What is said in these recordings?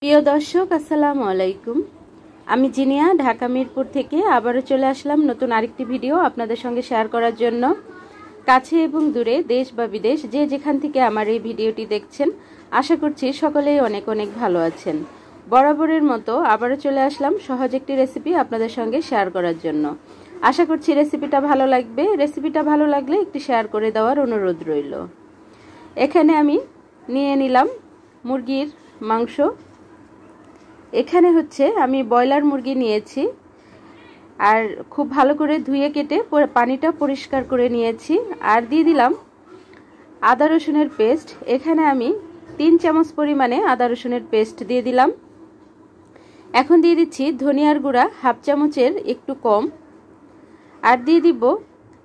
প্রিয় দর্শক আসসালামু আলাইকুম। আমি জিনিয়া ঢাকা মিরপুর থেকে আবারও চলে আসলাম নতুন আরেকটি ভিডিও আপনাদের সঙ্গে শেয়ার করার জন্য। কাছে এবং দূরে, দেশ বা বিদেশ, যে যেখান থেকে আমার এই ভিডিওটি দেখছেন, আশা করছি সকলেই অনেক অনেক ভালো আছেন। বরাবরের মতো আবারও চলে আসলাম সহজ একটি রেসিপি আপনাদের সঙ্গে শেয়ার করার জন্য। আশা করছি রেসিপিটা ভালো লাগবে। রেসিপিটা ভালো লাগলে একটি শেয়ার করে দেওয়ার অনুরোধ রইল। এখানে আমি নিয়ে নিলাম মুরগির মাংস। এখানে হচ্ছে আমি ব্রয়লার মুরগি নিয়েছি, আর খুব ভালো করে ধুয়ে কেটে পানিটা পরিষ্কার করে নিয়েছি। আর দিয়ে দিলাম আদা রসুনের পেস্ট। এখানে আমি 3 চামচ পরিমাণে আদা রসুনের পেস্ট দিয়ে দিলাম। এখন দিয়ে দিচ্ছি ধনিয়ার গুঁড়া হাফ চামচের একটু কম, আর দিয়ে দিব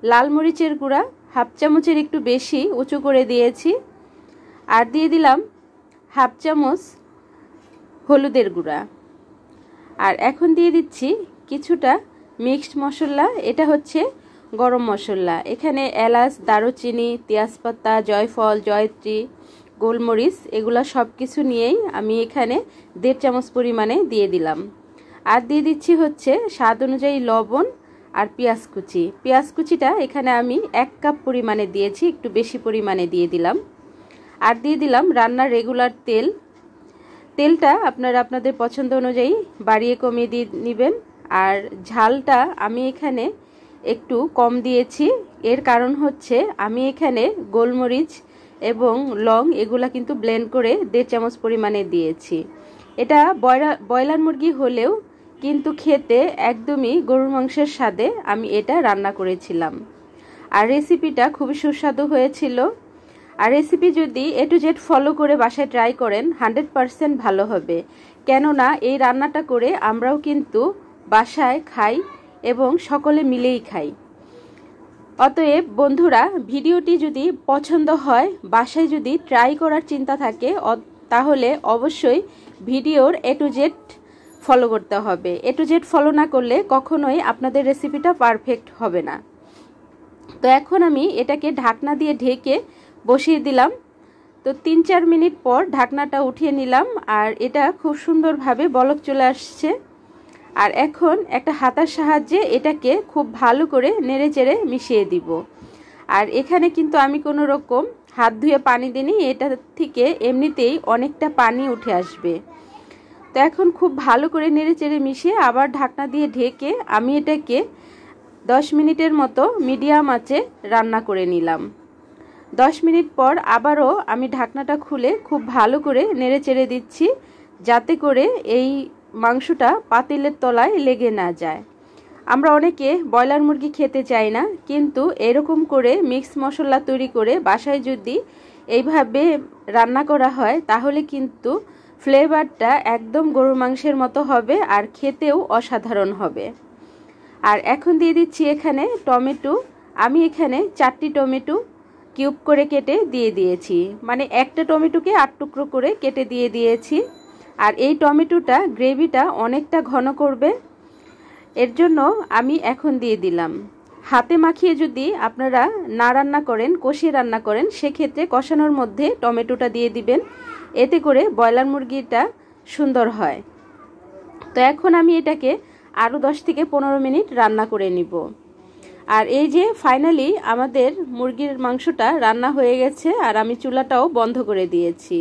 লাল মরিচের গুঁড়া হাফ চামচের একটু বেশি উঁচু করে দিয়েছি। আর দিয়ে দিলাম হাফ চামচ হলুদের গুঁড়া। আর এখন দিয়ে দিচ্ছি কিছুটা মিক্সড মশলা। এটা হচ্ছে গরম মশলা। এখানে এলাচ, দারুচিনি, তেজপাতা, জয়ফল, জয়ত্রী, গোলমরিচ, এগুলা সব কিছু নিয়েই আমি এখানে 1.5 চামচ পরিমাণে দিয়ে দিলাম। আর দিয়ে দিচ্ছি হচ্ছে স্বাদ অনুযায়ী লবণ আর পেঁয়াজ কুচি। পেঁয়াজ কুচিটা এখানে আমি 1 কাপ পরিমাণে দিয়েছি, একটু বেশি পরিমাণে দিয়ে দিলাম। আর দিয়ে দিলাম রান্নার রেগুলার তেল। তেলটা আপনারা আপনাদের পছন্দ অনুযায়ী বাড়িয়ে কমিয়ে দিয়ে নেবেন। আর ঝালটা আমি এখানে একটু কম দিয়েছি। এর কারণ হচ্ছে আমি এখানে গোলমরিচ এবং লং এগুলা কিন্তু ব্লেন্ড করে 1.5 চামচ পরিমাণে দিয়েছি। এটা ব্রয়লার মুরগি হলেও কিন্তু খেতে একদমই গরুর মাংসের স্বাদে আমি এটা রান্না করেছিলাম। আর রেসিপিটা খুবই সুস্বাদু হয়েছিল। আর রেসিপি যদি A to Z ফলো করে বাসায় ট্রাই করেন 100% ভালো হবে। কেননা এই রান্নাটা করে আমরাও কিন্তু বাসায় খাই এবং সকলে মিলেই খাই। অতএব বন্ধুরা, ভিডিওটি যদি পছন্দ হয়, বাসায় যদি ট্রাই করার চিন্তা থাকে, তাহলে অবশ্যই ভিডিওর A to Z ফলো করতে হবে। A to Z ফলো না করলে কখনোই আপনাদের রেসিপিটা পারফেক্ট হবে না। তো এখন আমি এটাকে ঢাকনা দিয়ে ঢেকে বসিয়ে দিলাম। তো 3-4 মিনিট পর ঢাকনাটা উঠিয়ে নিলাম, আর এটা খুব সুন্দরভাবে বলক চলে আসছে। আর এখন একটা হাতার সাহায্যে এটাকে খুব ভালো করে নেড়েচেড়ে মিশিয়ে দিব। আর এখানে কিন্তু আমি কোনো রকম হাত ধুয়ে পানি দিইনি, এটা থেকে এমনিতেই অনেকটা পানি উঠে আসবে। তো এখন খুব ভালো করে নেড়েচেড়ে মিশিয়ে আবার ঢাকনা দিয়ে ঢেকে আমি এটাকে 10 মিনিটের মতো মিডিয়াম আঁচে রান্না করে নিলাম। 10 মিনিট পর আবারও আমি ঢাকনাটা খুলে খুব ভালো করে নেড়েচেড়ে দিচ্ছি, যাতে করে এই মাংসটা পাতিলের তলায় লেগে না যায়। আমরা অনেকে ব্রয়লার মুরগি খেতে চাই না, কিন্তু এরকম করে মিক্স মশলা তৈরি করে বাসায় যদি এইভাবে রান্না করা হয়, তাহলে কিন্তু ফ্লেভারটা একদম গরুর মাংসের মতো হবে, আর খেতেও অসাধারণ হবে। আর এখন দিয়ে দিচ্ছি এখানে টমেটো। আমি এখানে 4টি টমেটো কিউব করে কেটে দিয়ে দিয়েছি, মানে একটা টমেটোকে 8 টুকরো করে কেটে দিয়ে দিয়েছি। আর এই টমেটোটা গ্রেভিটা অনেকটা ঘন করবে, এর জন্য আমি এখন দিয়ে দিলাম। হাতে মাখিয়ে যদি আপনারা না রান্না করেন, কষিয়ে রান্না করেন, সেক্ষেত্রে কষানোর মধ্যে টমেটোটা দিয়ে দিবেন, এতে করে ব্রয়লার মুরগিটা সুন্দর হয়। তো এখন আমি এটাকে আরও 10 থেকে 15 মিনিট রান্না করে নিব। আর এই যে ফাইনালি আমাদের মুরগির মাংসটা রান্না হয়ে গেছে, আর আমি চুলাটাও বন্ধ করে দিয়েছি।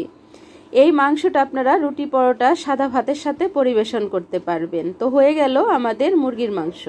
এই মাংসটা আপনারা রুটি, পরোটা, সাদা ভাতের সাথে পরিবেশন করতে পারবেন। তো হয়ে গেল আমাদের মুরগির মাংস।